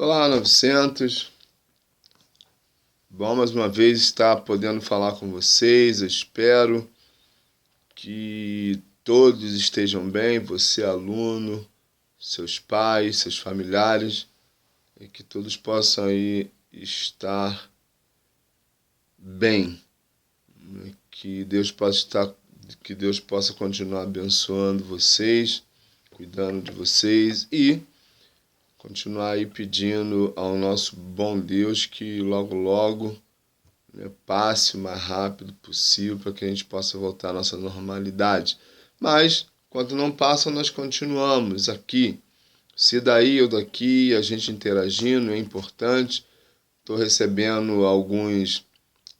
Olá, 900. Bom, mais uma vez estar podendo falar com vocês. Eu espero que todos estejam bem, você aluno, seus pais, seus familiares, e que todos possam aí estar bem. Que Deus possa que Deus possa continuar abençoando vocês, cuidando de vocês e continuar aí pedindo ao nosso bom Deus que logo, logo, né, passe o mais rápido possível para que a gente possa voltar à nossa normalidade. Mas, enquanto não passa, nós continuamos aqui. Se daí ou daqui, a gente interagindo, é importante. Estou recebendo alguns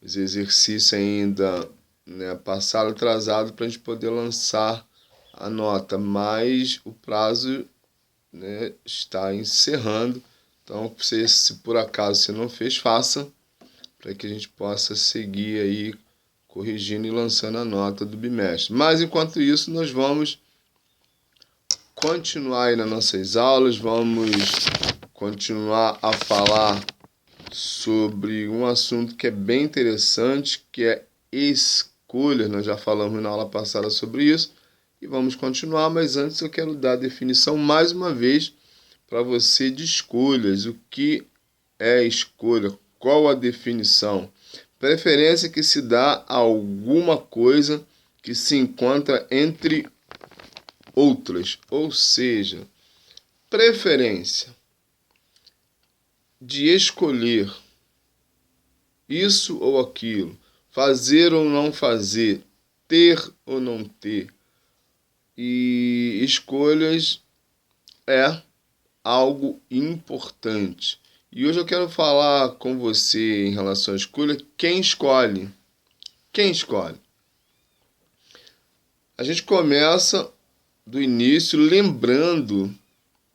exercícios ainda, né, passado, atrasado, para a gente poder lançar a nota, mas o prazo, né, está encerrando. Então, se por acaso você não fez, faça, para que a gente possa seguir aí corrigindo e lançando a nota do bimestre. Mas enquanto isso, nós vamos continuar aí nas nossas aulas, vamos continuar a falar sobre um assunto que é bem interessante, que é escolhas. Nós já falamos na aula passada sobre isso e vamos continuar, mas antes eu quero dar a definição mais uma vez para você de escolhas. O que é escolha? Qual a definição? Preferência que se dá a alguma coisa que se encontra entre outras, ou seja, preferência de escolher isso ou aquilo, fazer ou não fazer, ter ou não ter. E escolhas é algo importante. E hoje eu quero falar com você em relação à escolha, quem escolhe? Quem escolhe? A gente começa do início lembrando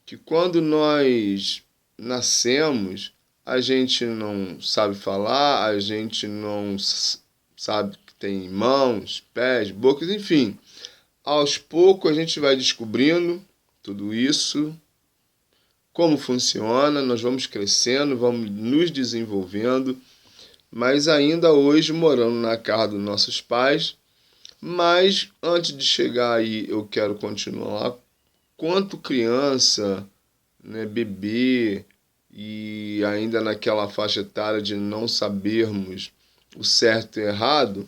que quando nós nascemos, a gente não sabe falar, a gente não sabe que tem mãos, pés, bocas, enfim. Aos poucos a gente vai descobrindo tudo isso, como funciona, nós vamos crescendo, vamos nos desenvolvendo, mas ainda hoje morando na casa dos nossos pais. Mas antes de chegar aí, eu quero continuar lá. Quanto criança, né, bebê, e ainda naquela faixa etária de não sabermos o certo e errado,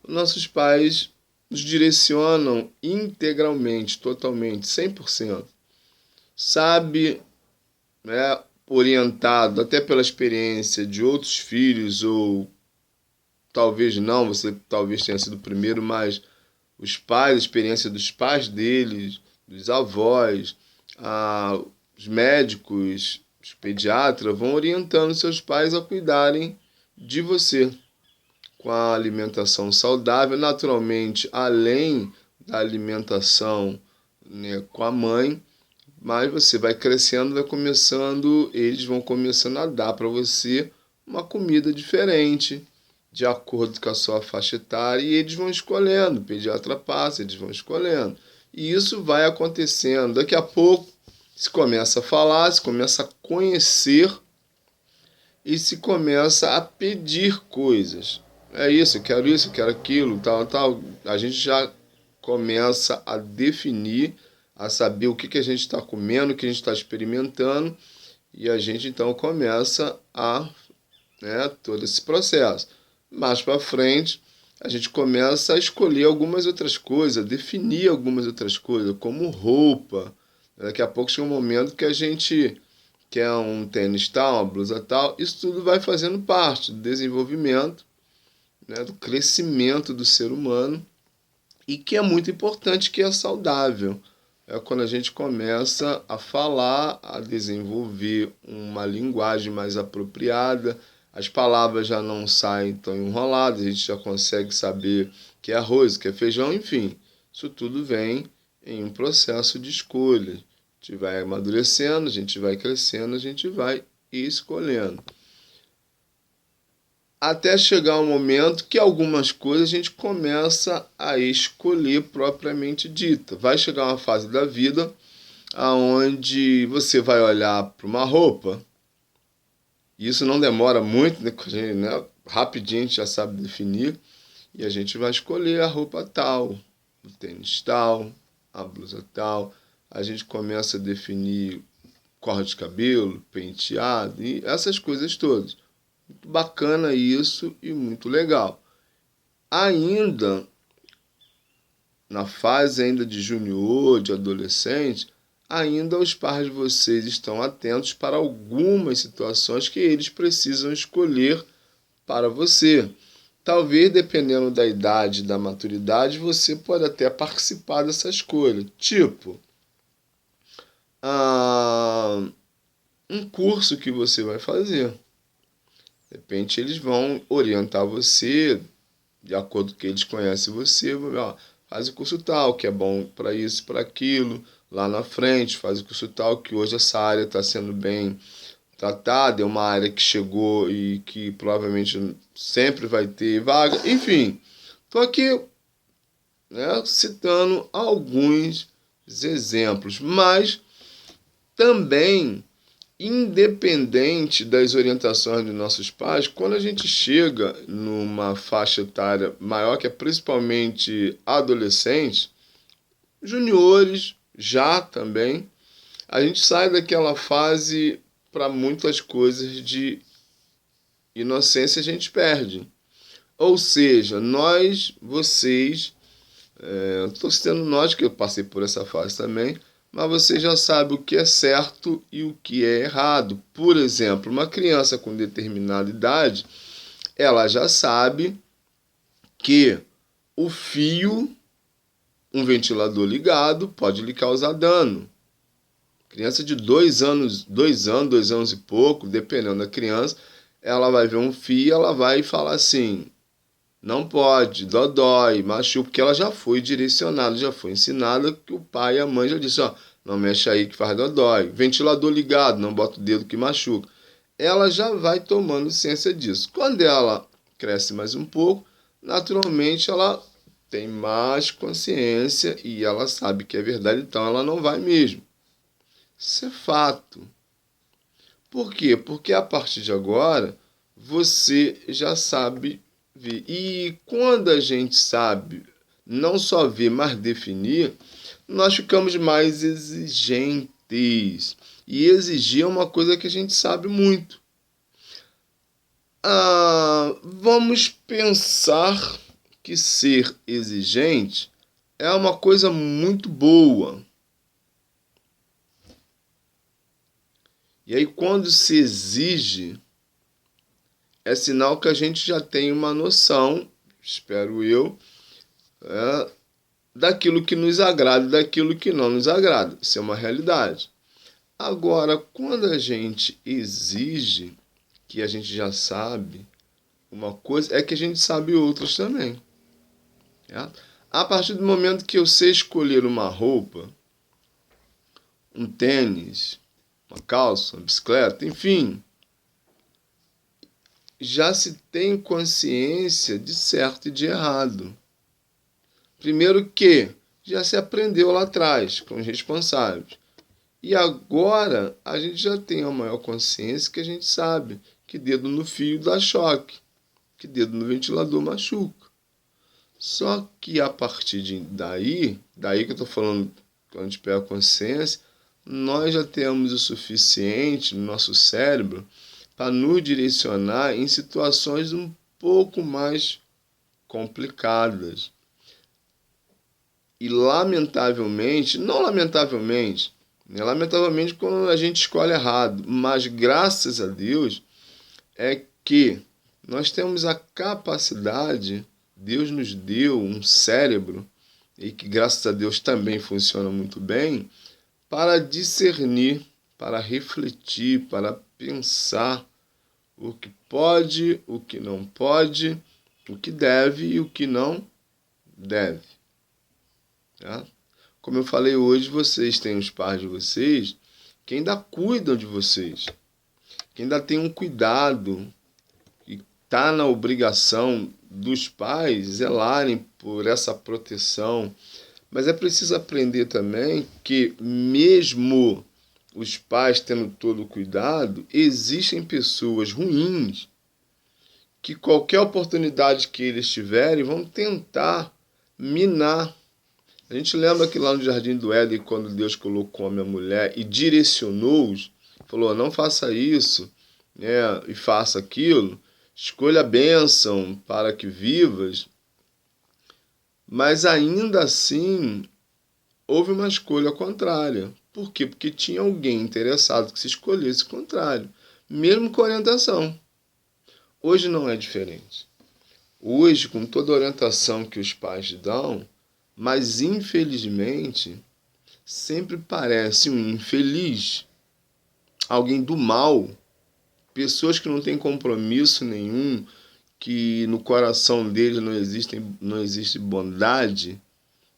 nossos pais nos direcionam integralmente, totalmente, 100%. Sabe, né, orientado até pela experiência de outros filhos, ou talvez não, você talvez tenha sido o primeiro, mas os pais, a experiência dos pais deles, dos avós, os médicos, os pediatras vão orientando seus pais a cuidarem de você com a alimentação saudável, naturalmente, além da alimentação, né, com a mãe, mas você vai crescendo, vai começando, eles vão começando a dar para você uma comida diferente, de acordo com a sua faixa etária, e eles vão escolhendo, o pediatra passa, eles vão escolhendo. E isso vai acontecendo. Daqui a pouco se começa a falar, se começa a conhecer e se começa a pedir coisas. É isso, eu quero aquilo, tal, tal. A gente já começa a definir, a saber o que a gente está comendo, o que a gente está experimentando, e a gente então começa a, né, todo esse processo. Mais para frente, a gente começa a escolher algumas outras coisas, a definir algumas outras coisas, como roupa. Daqui a pouco chega um momento que a gente quer um tênis tal, uma blusa tal. Isso tudo vai fazendo parte do desenvolvimento, né, do crescimento do ser humano, e que é muito importante, que é saudável. É quando a gente começa a falar, a desenvolver uma linguagem mais apropriada, as palavras já não saem tão enroladas, a gente já consegue saber que é arroz, que é feijão, enfim. Isso tudo vem em um processo de escolha. A gente vai amadurecendo, a gente vai crescendo, a gente vai escolhendo. Até chegar um momento que algumas coisas a gente começa a escolher propriamente dita. Vai chegar uma fase da vida aonde você vai olhar para uma roupa, e isso não demora muito, né? Rapidinho a gente já sabe definir, e a gente vai escolher a roupa tal, o tênis tal, a blusa tal. A gente começa a definir corte de cabelo, penteado e essas coisas todas. Muito bacana isso e muito legal. Ainda na fase ainda de junior, de adolescente, ainda os pais de vocês estão atentos para algumas situações que eles precisam escolher para você. Talvez, dependendo da idade e da maturidade, você pode até participar dessa escolha. Tipo, um curso que você vai fazer. De repente, eles vão orientar você, de acordo com que eles conhecem você. Ó, faz o curso tal, que é bom para isso, para aquilo. Lá na frente, faz o curso tal, que hoje essa área está sendo bem tratada. É uma área que chegou e que provavelmente sempre vai ter vaga. Enfim, estou aqui, né, citando alguns exemplos, mas também, independente das orientações dos nossos pais, quando a gente chega numa faixa etária maior, que é principalmente adolescente, juniores já também, a gente sai daquela fase para muitas coisas de inocência a gente perde. Ou seja, nós, vocês, estou citando nós que eu passei por essa fase também, mas você já sabe o que é certo e o que é errado. Por exemplo, uma criança com determinada idade, ela já sabe que o fio, um ventilador ligado, pode lhe causar dano. Criança de 2 anos, 2 anos e pouco, dependendo da criança, ela vai ver um fio, ela vai falar assim: não pode, dói, machuca, porque ela já foi direcionada, já foi ensinada que o pai e a mãe já disse, ó, não mexe aí que faz dói. Ventilador ligado, não bota o dedo que machuca. Ela já vai tomando ciência disso. Quando ela cresce mais um pouco, naturalmente ela tem mais consciência e ela sabe que é verdade, então ela não vai mesmo. Isso é fato. Por quê? Porque a partir de agora você já sabe ver. E quando a gente sabe não só ver, mas definir, nós ficamos mais exigentes. E exigir é uma coisa que a gente sabe muito. Vamos pensar que ser exigente é uma coisa muito boa. E aí, quando se exige, é sinal que a gente já tem uma noção, espero eu, daquilo que nos agrada e daquilo que não nos agrada. Isso é uma realidade. Agora, quando a gente exige que a gente já sabe uma coisa, é que a gente sabe outras também. Certo? A partir do momento que eu sei escolher uma roupa, um tênis, uma calça, uma bicicleta, enfim, já se tem consciência de certo e de errado. Primeiro que já se aprendeu lá atrás com os responsáveis. E agora a gente já tem a maior consciência que a gente sabe que dedo no fio dá choque, que dedo no ventilador machuca. Só que a partir daí que eu estou falando, quando a gente pega a consciência, nós já temos o suficiente no nosso cérebro para nos direcionar em situações um pouco mais complicadas. E lamentavelmente, não lamentavelmente, né? Lamentavelmente quando a gente escolhe errado, mas graças a Deus é que nós temos a capacidade, Deus nos deu um cérebro, e que graças a Deus também funciona muito bem, para discernir, para refletir, para pensar o que pode, o que não pode, o que deve e o que não deve. Tá? Como eu falei hoje, vocês têm os pais de vocês que ainda cuidam de vocês, que ainda tem um cuidado, e está na obrigação dos pais zelarem por essa proteção. Mas é preciso aprender também que, mesmo os pais tendo todo o cuidado, existem pessoas ruins que qualquer oportunidade que eles tiverem vão tentar minar. A gente lembra que lá no Jardim do Éden, quando Deus colocou homem e mulher e direcionou-os, falou, não faça isso, né, e faça aquilo, escolha a bênção para que vivas, mas ainda assim houve uma escolha contrária. Por quê? Porque tinha alguém interessado que se escolhesse o contrário, mesmo com orientação. Hoje não é diferente. Hoje, com toda a orientação que os pais dão, mas infelizmente, sempre parece um infeliz, alguém do mal, pessoas que não têm compromisso nenhum, que no coração deles não existe bondade,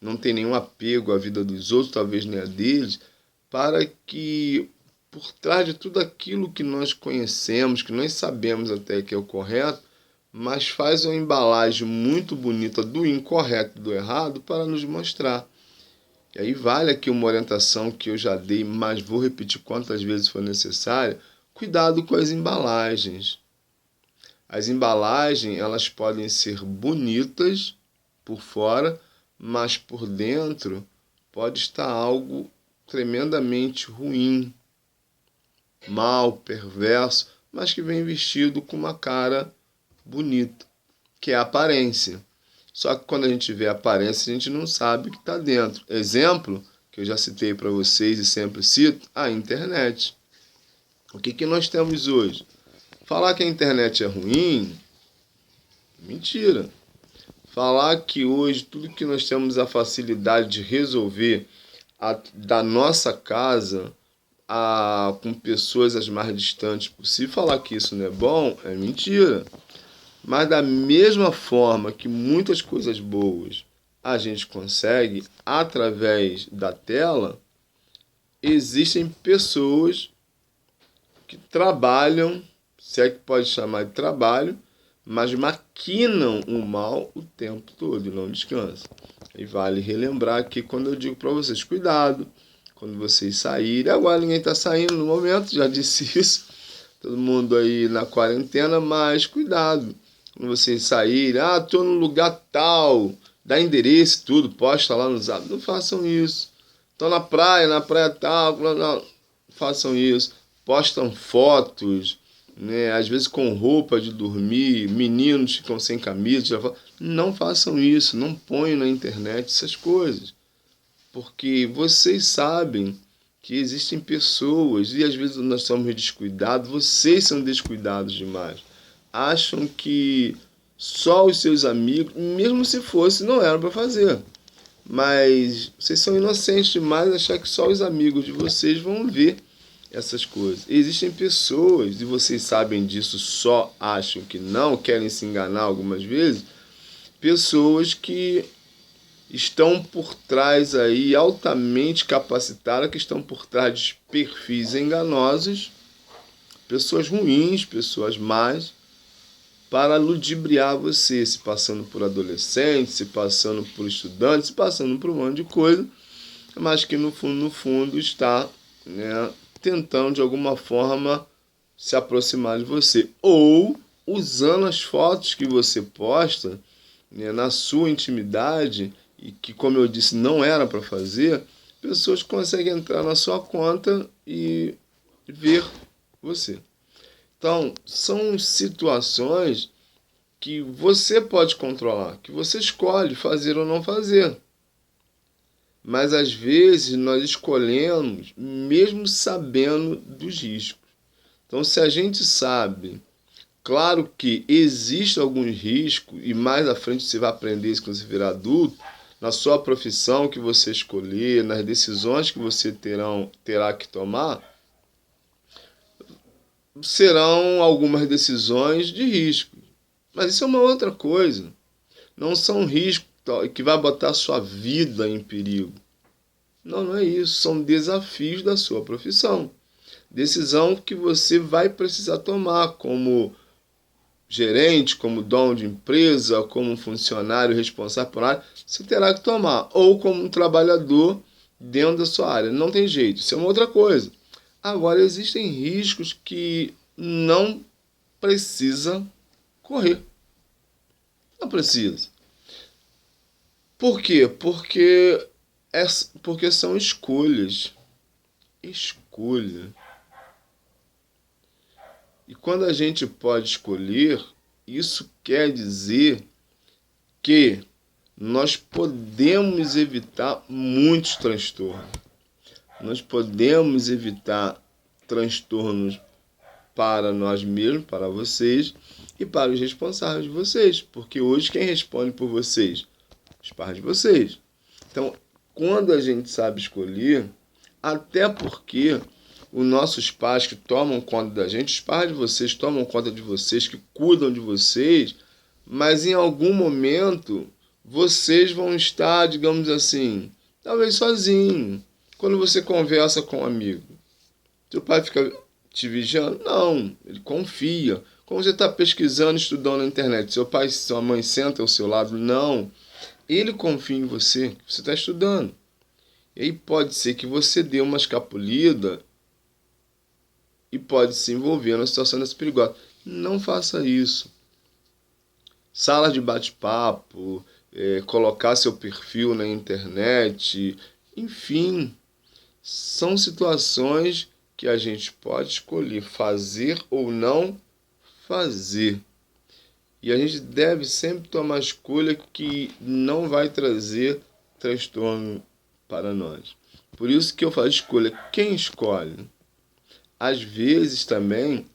não tem nenhum apego à vida dos outros, talvez nem a deles, para que por trás de tudo aquilo que nós conhecemos, que nós sabemos até que é o correto, mas faz uma embalagem muito bonita do incorreto e do errado para nos mostrar. E aí vale aqui uma orientação que eu já dei, mas vou repetir quantas vezes for necessário. Cuidado com as embalagens. As embalagens, elas podem ser bonitas por fora, mas por dentro pode estar algo tremendamente ruim, mal, perverso, mas que vem vestido com uma cara bonita, que é a aparência. Só que quando a gente vê a aparência, a gente não sabe o que está dentro. Exemplo, que eu já citei para vocês e sempre cito, a internet. O que nós temos hoje? Falar que a internet é ruim, mentira. Falar que hoje tudo que nós temos a facilidade de resolver da nossa casa com pessoas as mais distantes possível, falar que isso não é bom, é mentira. Mas da mesma forma que muitas coisas boas a gente consegue através da tela, existem pessoas que trabalham, se é que pode chamar de trabalho, mas maquinam o mal o tempo todo e não descansam. E vale relembrar aqui quando eu digo para vocês, cuidado, quando vocês saírem, agora ninguém está saindo no momento, já disse isso, todo mundo aí na quarentena, mas cuidado. Quando vocês saírem, estou no lugar tal, dá endereço e tudo, posta lá no Zap. Não façam isso. Estão na praia tal, não façam isso. Postam fotos, né? Às vezes com roupa de dormir, meninos ficam sem camisa. Não façam isso, não ponham na internet essas coisas. Porque vocês sabem que existem pessoas, e às vezes nós somos descuidados, vocês são descuidados demais. Acham que só os seus amigos, mesmo se fosse, não era para fazer. Mas vocês são inocentes demais achar que só os amigos de vocês vão ver essas coisas. Existem pessoas, e vocês sabem disso, só acham que não, querem se enganar algumas vezes, pessoas que estão por trás aí, altamente capacitadas, que estão por trás de perfis enganosos, pessoas ruins, pessoas más, para ludibriar você, se passando por adolescente, se passando por estudante, se passando por um monte de coisa, mas que no fundo está, né, tentando de alguma forma se aproximar de você. Ou usando as fotos que você posta, né, na sua intimidade, e que, como eu disse, não era para fazer, pessoas conseguem entrar na sua conta e ver você. Então, são situações que você pode controlar, que você escolhe fazer ou não fazer. Mas, às vezes, nós escolhemos mesmo sabendo dos riscos. Então, se a gente sabe, claro que existe algum risco, e mais à frente você vai aprender isso quando você virar adulto, na sua profissão que você escolher, nas decisões que você terá que tomar, serão algumas decisões de risco. Mas isso é uma outra coisa. Não são riscos que vai botar a sua vida em perigo. Não é isso. São desafios da sua profissão. Decisão que você vai precisar tomar, como gerente, como dono de empresa, como um funcionário responsável por área, você terá que tomar. Ou como um trabalhador dentro da sua área. Não tem jeito, isso é uma outra coisa. Agora, existem riscos que não precisa correr. Não precisa. Por quê? Porque são escolhas. Escolha. E quando a gente pode escolher, isso quer dizer que nós podemos evitar muitos transtornos. Nós podemos evitar transtornos para nós mesmos, para vocês e para os responsáveis de vocês. Porque hoje quem responde por vocês? Os pais de vocês. Então, quando a gente sabe escolher, até porque os nossos pais que tomam conta da gente, os pais de vocês tomam conta de vocês, que cuidam de vocês, mas em algum momento vocês vão estar, digamos assim, talvez sozinho. Quando você conversa com um amigo, seu pai fica te vigiando? Não, ele confia. Quando você está pesquisando, estudando na internet, seu pai e sua mãe sentam ao seu lado? Não. Ele confia em você, que você está estudando. E aí pode ser que você dê uma escapulida e pode se envolver numa situação dessa perigosa. Não faça isso. Sala de bate-papo, colocar seu perfil na internet, enfim, são situações que a gente pode escolher fazer ou não fazer. E a gente deve sempre tomar a escolha que não vai trazer transtorno para nós. Por isso que eu faço escolha. Quem escolhe? Às vezes também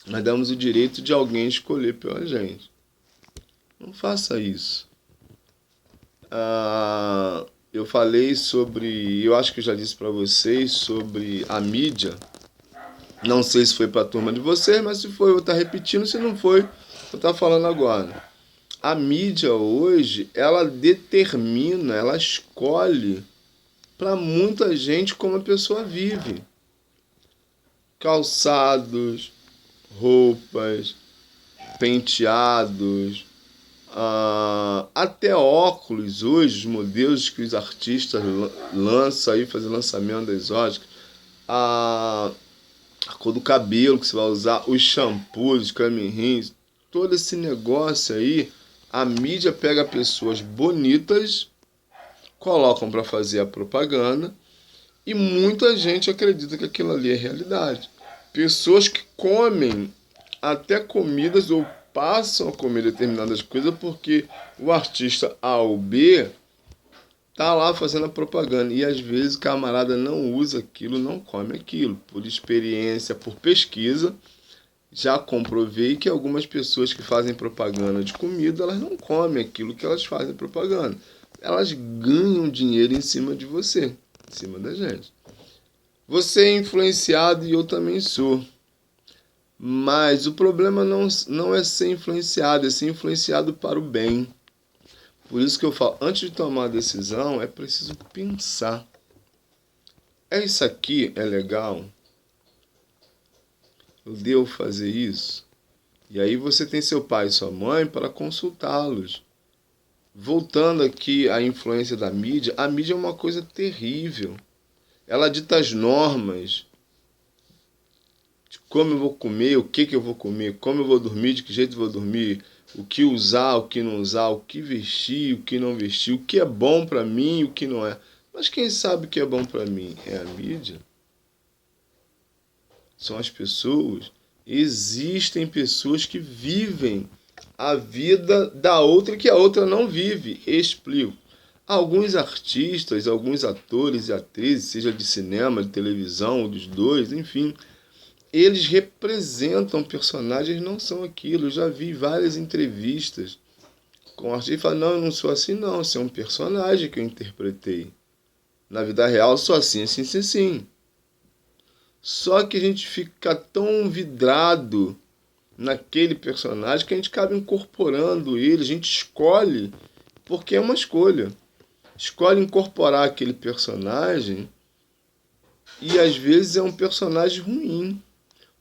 nós damos o direito de alguém escolher pela gente. Não faça isso. Eu falei sobre, eu acho que eu já disse para vocês sobre a mídia. Não sei se foi para a turma de vocês, mas se foi eu vou estar repetindo, se não foi, eu vou estar falando agora. A mídia hoje, ela determina, ela escolhe para muita gente como a pessoa vive. Calçados, roupas, penteados, até óculos hoje, os modelos que os artistas lançam aí, fazem lançamento das óticas, a cor do cabelo que você vai usar, os shampoos, os creme-rins, todo esse negócio aí, a mídia pega pessoas bonitas, colocam para fazer a propaganda e muita gente acredita que aquilo ali é realidade. Pessoas que comem até comidas ou passam a comer determinadas coisas porque o artista A ou B tá lá fazendo a propaganda e às vezes o camarada não usa aquilo, não come aquilo. Por experiência, por pesquisa, já comprovei que algumas pessoas que fazem propaganda de comida, elas não comem aquilo que elas fazem propaganda. Elas ganham dinheiro em cima de você, em cima da gente. Você é influenciado e eu também sou. Mas o problema não é ser influenciado, é ser influenciado para o bem. Por isso que eu falo, antes de tomar a decisão, é preciso pensar. Isso aqui é legal? Eu devo fazer isso? E aí você tem seu pai e sua mãe para consultá-los. Voltando aqui à influência da mídia, a mídia é uma coisa terrível. Ela dita as normas de como eu vou comer, o que eu vou comer, como eu vou dormir, de que jeito eu vou dormir, o que usar, o que não usar, o que vestir, o que não vestir, o que é bom para mim e o que não é. Mas quem sabe o que é bom para mim? É a mídia? São as pessoas? Existem pessoas que vivem a vida da outra que a outra não vive. Explico. Alguns artistas, alguns atores e atrizes, seja de cinema, de televisão, ou dos dois, enfim, eles representam personagens, não são aquilo. Eu já vi várias entrevistas com artistas e falam, não, eu não sou assim não, isso é um personagem que eu interpretei. Na vida real eu sou assim, assim, assim, assim. Só que a gente fica tão vidrado naquele personagem que a gente acaba incorporando ele, a gente escolhe, porque é uma escolha. Escolhe incorporar aquele personagem e às vezes é um personagem ruim.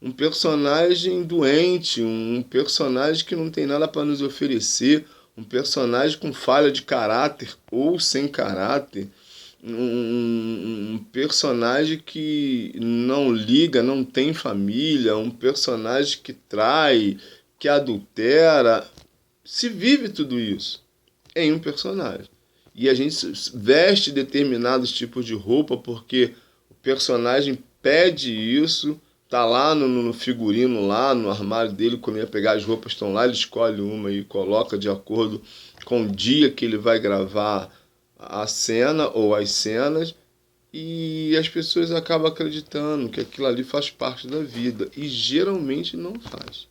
um personagem doente, um personagem que não tem nada para nos oferecer, um personagem com falha de caráter ou sem caráter, um personagem que não liga, não tem família, um personagem que trai, que adultera. Se vive tudo isso em um personagem. E a gente veste determinados tipos de roupa porque o personagem pede isso, tá lá no figurino, lá no armário dele, quando ele ia pegar as roupas, estão lá, ele escolhe uma e coloca de acordo com o dia que ele vai gravar a cena ou as cenas, e as pessoas acabam acreditando que aquilo ali faz parte da vida, e geralmente não faz.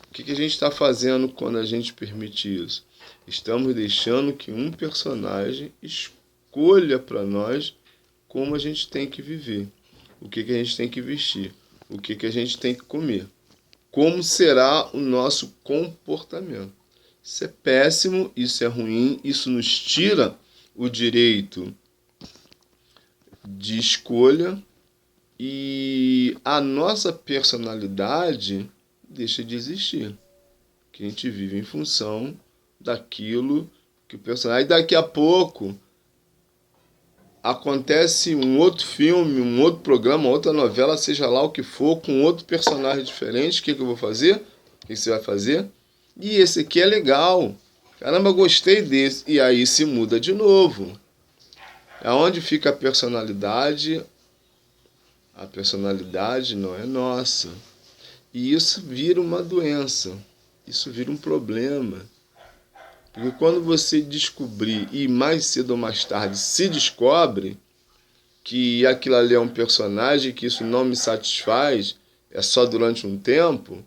O que a gente está fazendo quando a gente permite isso? Estamos deixando que um personagem escolha para nós como a gente tem que viver, o que a gente tem que vestir, o que a gente tem que comer, como será o nosso comportamento. Isso é péssimo, isso é ruim, isso nos tira o direito de escolha e a nossa personalidade deixa de existir. Que a gente vive em função daquilo que o personagem... Daqui a pouco acontece um outro filme, um outro programa, outra novela, seja lá o que for, com outro personagem diferente. O que eu vou fazer? O que você vai fazer? E esse aqui é legal. Caramba, gostei desse. E aí se muda de novo. Aonde fica a personalidade? A personalidade não é nossa. E isso vira uma doença. Isso vira um problema. Porque quando você descobrir, e mais cedo ou mais tarde se descobre, que aquilo ali é um personagem, que isso não me satisfaz, é só durante um tempo,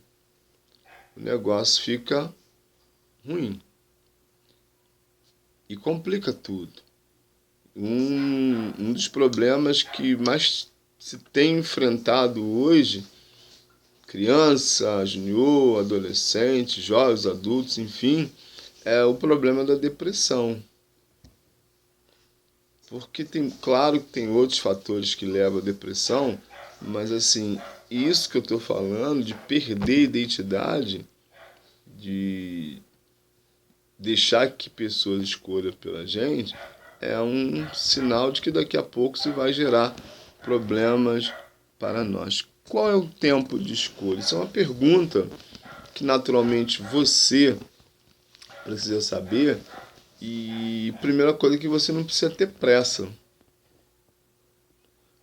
o negócio fica ruim. E complica tudo. Um dos problemas que mais se tem enfrentado hoje, criança, junior, adolescente, jovens, adultos, enfim, é o problema da depressão. Porque claro que tem outros fatores que levam à depressão, mas assim, isso que eu estou falando, de perder a identidade, de deixar que pessoas escolham pela gente, é um sinal de que daqui a pouco se vai gerar problemas para nós. Qual é o tempo de escolha? Isso é uma pergunta que naturalmente você precisa saber. E primeira coisa é que você não precisa ter pressa.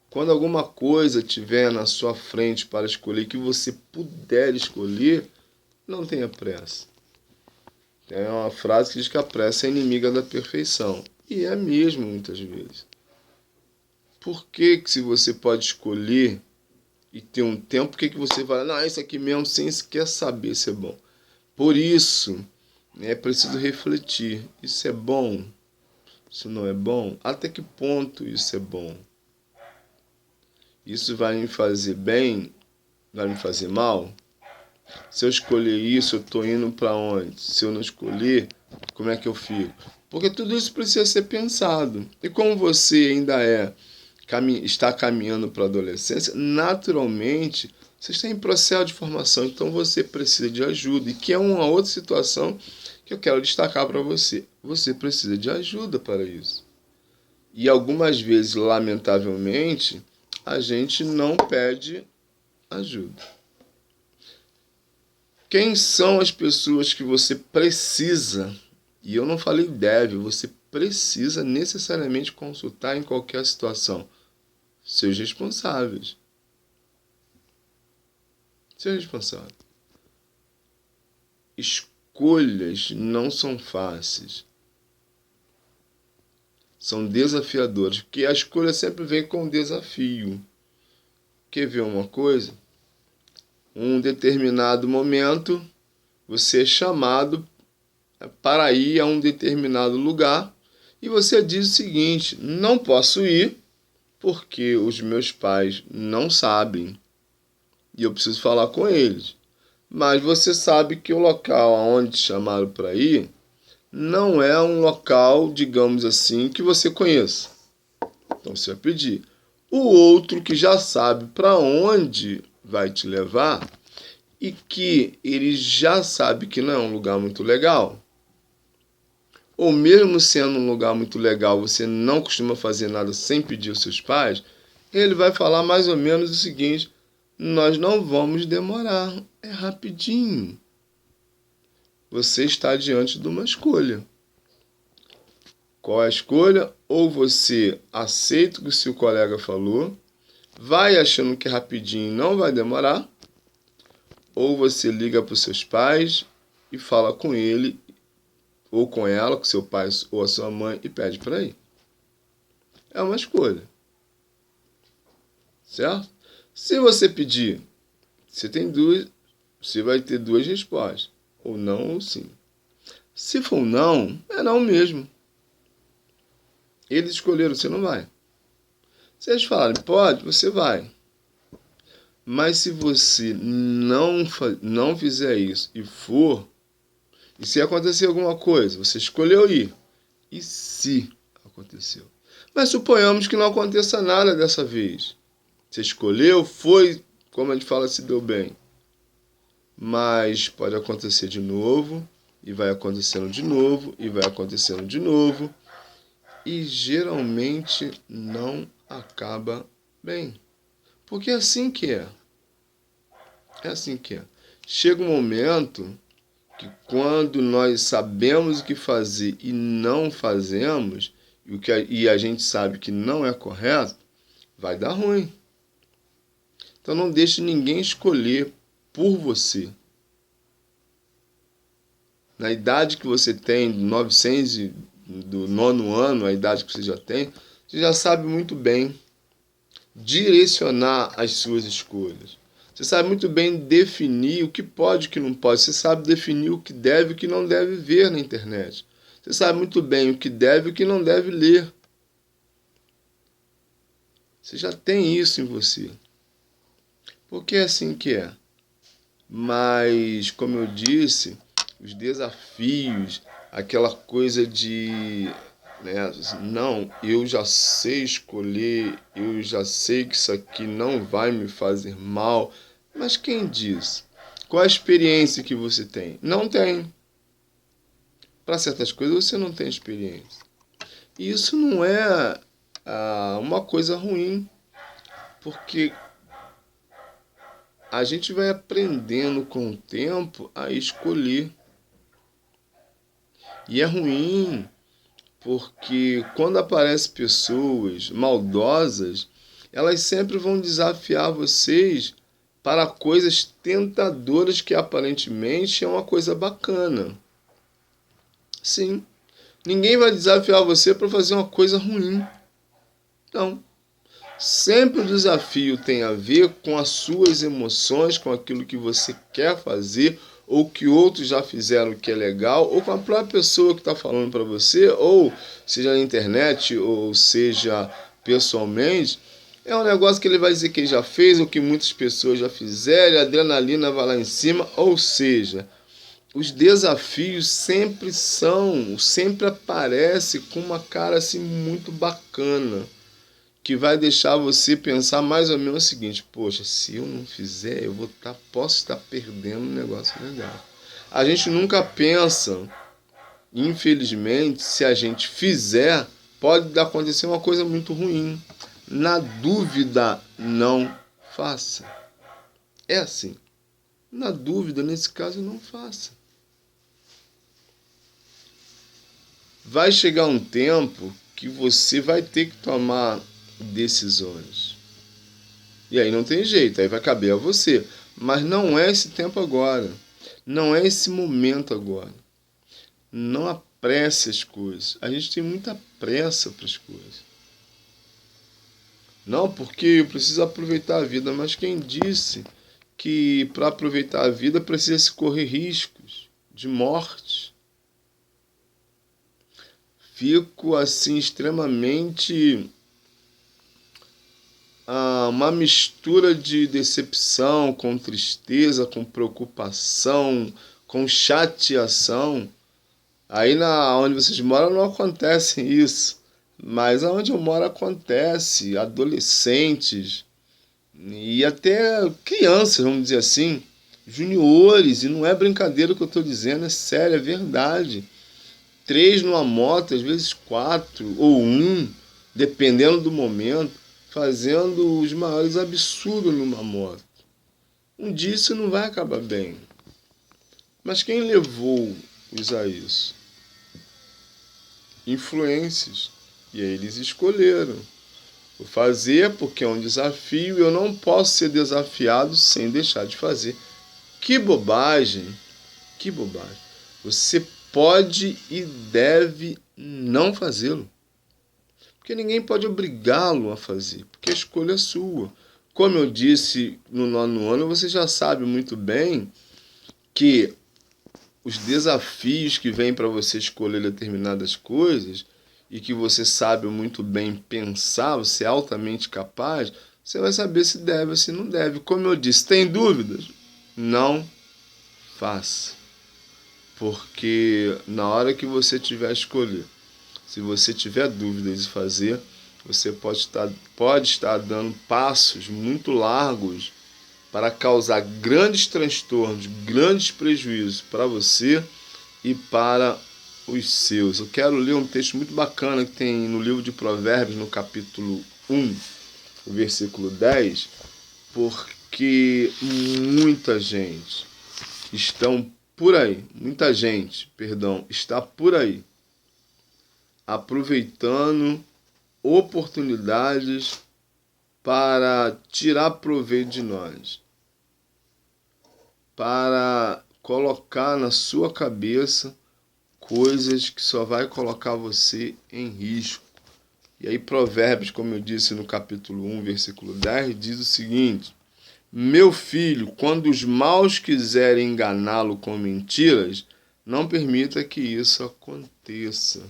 Quando alguma coisa tiver na sua frente para escolher, que você puder escolher, não tenha pressa. Tem uma frase que diz que a pressa é inimiga da perfeição. E é mesmo muitas vezes. Por que se você pode escolher e ter um tempo, por que você vai, não, isso aqui mesmo, sem sequer saber se é bom? Por isso, é preciso refletir. Isso é bom? Isso não é bom? Até que ponto isso é bom? Isso vai me fazer bem? Vai me fazer mal? Se eu escolher isso, eu estou indo para onde? Se eu não escolher, como é que eu fico? Porque tudo isso precisa ser pensado. E como você ainda está caminhando para a adolescência, naturalmente você está em processo de formação, então você precisa de ajuda. E que é uma outra situação que eu quero destacar para você. Você precisa de ajuda para isso. E algumas vezes, lamentavelmente, a gente não pede ajuda. Quem são as pessoas que você precisa, e eu não falei deve, você precisa necessariamente consultar em qualquer situação? Seus responsáveis. Seus responsáveis. Escolhas não são fáceis. São desafiadoras, porque a escolha sempre vem com um desafio. Quer ver uma coisa? Um determinado momento, você é chamado para ir a um determinado lugar e você diz o seguinte: não posso ir porque os meus pais não sabem e eu preciso falar com eles. Mas você sabe que o local aonde te chamaram para ir não é um local, digamos assim, que você conheça. Então você vai pedir. o outro que já sabe para onde vai te levar e que ele já sabe que não é um lugar muito legal, ou mesmo sendo um lugar muito legal, você não costuma fazer nada sem pedir aos seus pais, ele vai falar mais ou menos o seguinte: nós não vamos demorar, é rapidinho. Você está diante de uma escolha. Qual é a escolha? Ou você aceita o que o seu colega falou, vai achando que rapidinho não vai demorar, ou você liga para os seus pais e fala com ele, ou com ela, com seu pai ou a sua mãe, e pede para ir. É uma escolha. Certo? Se você pedir, você vai ter duas respostas. Ou não ou sim. Se for não, é não mesmo. Eles escolheram, você não vai. Se eles falarem, pode, você vai. Mas se você não fizer isso e for, e se acontecer alguma coisa, você escolheu ir. E se aconteceu? Mas suponhamos que não aconteça nada dessa vez. Você escolheu, foi, como a gente fala, se deu bem. Mas pode acontecer de novo, e vai acontecendo de novo, e vai acontecendo de novo. E geralmente não acaba bem. Porque é assim que é. É assim que é. Chega um momento que quando nós sabemos o que fazer e não fazemos, e a gente sabe que não é correto, vai dar ruim. Então não deixe ninguém escolher por você. Na idade que você tem, 900 do nono ano, a idade que você já tem, você já sabe muito bem direcionar as suas escolhas. Você sabe muito bem definir o que pode e o que não pode. Você sabe definir o que deve e o que não deve ver na internet. Você sabe muito bem o que deve e o que não deve ler. Você já tem isso em você. Porque é assim que é. Mas, como eu disse, os desafios, aquela coisa de, né, não, eu já sei escolher, eu já sei que isso aqui não vai me fazer mal. Mas quem diz? Qual a experiência que você tem? Não tem. Para certas coisas você não tem experiência. E isso não é uma coisa ruim, porque a gente vai aprendendo com o tempo a escolher. E é ruim porque quando aparecem pessoas maldosas, elas sempre vão desafiar vocês para coisas tentadoras que aparentemente é uma coisa bacana. Sim, ninguém vai desafiar você para fazer uma coisa ruim. Não. Sempre o desafio tem a ver com as suas emoções, com aquilo que você quer fazer, ou que outros já fizeram que é legal, ou com a própria pessoa que está falando para você, ou seja na internet, ou seja pessoalmente. É um negócio que ele vai dizer que ele já fez, ou que muitas pessoas já fizeram, a adrenalina vai lá em cima, ou seja, os desafios sempre aparecem com uma cara assim muito bacana, que vai deixar você pensar mais ou menos o seguinte: poxa, se eu não fizer, posso estar perdendo um negócio legal. A gente nunca pensa, infelizmente, se a gente fizer, pode acontecer uma coisa muito ruim. Na dúvida, não faça. É assim. Na dúvida, nesse caso, não faça. Vai chegar um tempo que você vai ter que tomar decisões. E aí não tem jeito, aí vai caber a você. Mas não é esse tempo agora. Não é esse momento agora. Não apresse as coisas. A gente tem muita pressa para as coisas. Não, porque eu preciso aproveitar a vida. Mas quem disse que para aproveitar a vida precisa se correr riscos de morte? Fico assim extremamente uma mistura de decepção, com tristeza, com preocupação, com chateação. Aí onde vocês moram não acontece isso. Mas aonde eu moro acontece, adolescentes e até crianças, vamos dizer assim, juniores, e não é brincadeira o que eu estou dizendo, é sério, é verdade. 3 numa moto, às vezes 4 ou um, dependendo do momento, fazendo os maiores absurdos numa moto. Um dia isso não vai acabar bem. Mas quem levou-os a isso? Influências. E aí eles escolheram. Vou fazer porque é um desafio e eu não posso ser desafiado sem deixar de fazer. Que bobagem! Que bobagem! Você pode e deve não fazê-lo. Porque ninguém pode obrigá-lo a fazer, porque a escolha é sua. Como eu disse no 9º ano, você já sabe muito bem que os desafios que vêm para você escolher determinadas coisas e que você sabe muito bem pensar, você é altamente capaz, você vai saber se deve ou se não deve. Como eu disse, tem dúvidas? Não faça. Porque na hora que você tiver a escolher, se você tiver dúvidas de fazer, você pode estar dando passos muito largos para causar grandes transtornos, grandes prejuízos para você e para os seus. Eu quero ler um texto muito bacana que tem no livro de Provérbios, no capítulo 1, o versículo 10, porque muita gente, está por aí, aproveitando oportunidades para tirar proveito de nós, para colocar na sua cabeça coisas que só vai colocar você em risco. E aí Provérbios, como eu disse no capítulo 1, versículo 10, diz o seguinte: meu filho, quando os maus quiserem enganá-lo com mentiras, não permita que isso aconteça.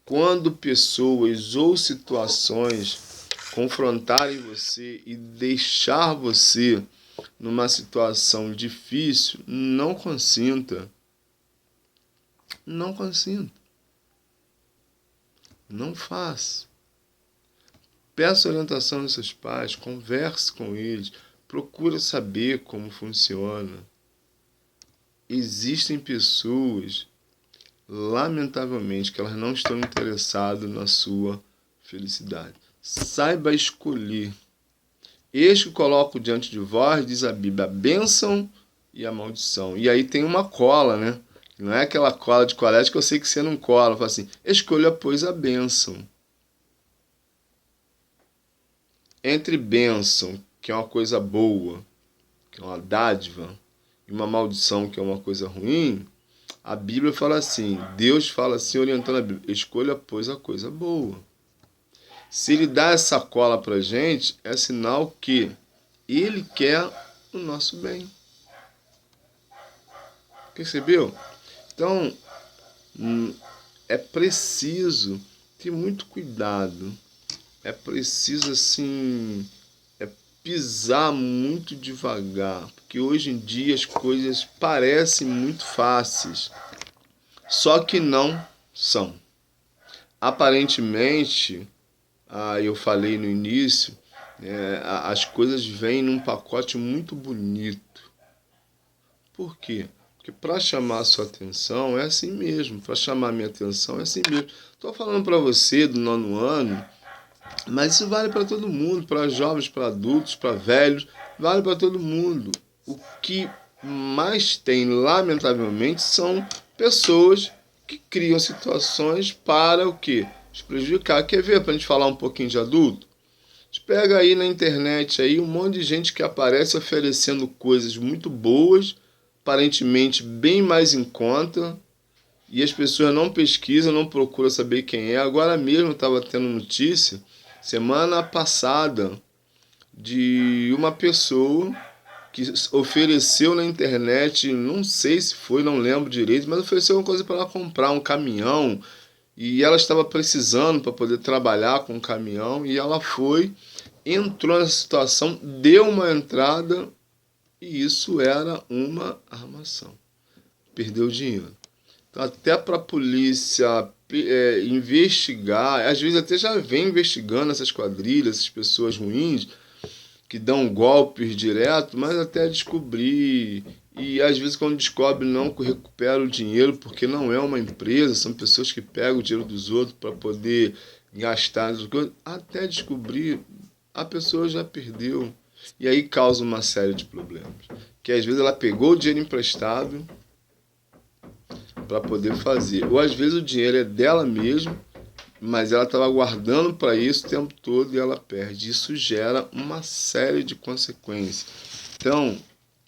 Quando pessoas ou situações confrontarem você e deixar você numa situação difícil, não consinta. Não consinta. Não faça. Peça orientação dos seus pais, converse com eles, procure saber como funciona. Existem pessoas, lamentavelmente, que elas não estão interessadas na sua felicidade. Saiba escolher. Eis que coloco diante de vós, diz a Bíblia, a bênção e a maldição. E aí tem uma cola, né? Não é aquela cola de colégio que eu sei que você não cola. Fala assim, escolha, pois, a bênção. Entre bênção, que é uma coisa boa, que é uma dádiva, e uma maldição, que é uma coisa ruim, a Bíblia fala assim, Deus fala assim, orientando a Bíblia, escolha, pois, a coisa boa. Se ele dá essa cola pra gente, é sinal que ele quer o nosso bem. Percebeu? Então, é preciso ter muito cuidado. É preciso, assim, pisar muito devagar. Porque hoje em dia as coisas parecem muito fáceis. Só que não são. Aparentemente, eu falei no início, as coisas vêm num pacote muito bonito. Por quê? Porque para chamar a sua atenção é assim mesmo. Para chamar a minha atenção é assim mesmo. Estou falando para você do 9º ano, mas isso vale para todo mundo, para jovens, para adultos, para velhos, vale para todo mundo. O que mais tem, lamentavelmente, são pessoas que criam situações para o quê? Os prejudicar. Quer ver, para a gente falar um pouquinho de adulto? A gente pega aí na internet aí um monte de gente que aparece oferecendo coisas muito boas, aparentemente bem mais em conta, e as pessoas não pesquisam, não procuram saber quem é. Agora mesmo estava tendo notícia, semana passada, de uma pessoa que ofereceu na internet, não sei se foi, não lembro direito, mas ofereceu uma coisa para ela comprar, um caminhão, e ela estava precisando para poder trabalhar com o caminhão, e ela foi, entrou nessa situação, deu uma entrada, e isso era uma armação. Perdeu dinheiro. Então, até para a polícia investigar, às vezes até já vem investigando essas quadrilhas, essas pessoas ruins que dão golpes direto, mas até descobrir. E às vezes quando descobre não recupera o dinheiro, porque não é uma empresa, são pessoas que pegam o dinheiro dos outros para poder gastar, até descobrir a pessoa já perdeu. E aí causa uma série de problemas. Que às vezes ela pegou o dinheiro emprestado para poder fazer. Ou às vezes o dinheiro é dela mesmo, mas ela estava guardando para isso o tempo todo e ela perde. Isso gera uma série de consequências. Então,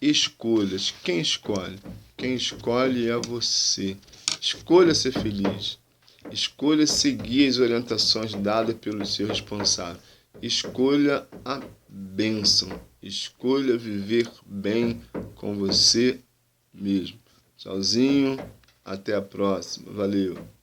escolhas. Quem escolhe? Quem escolhe é você. Escolha ser feliz. Escolha seguir as orientações dadas pelo seu responsável. Escolha a bênção. Escolha viver bem com você mesmo. Tchauzinho. Até a próxima. Valeu.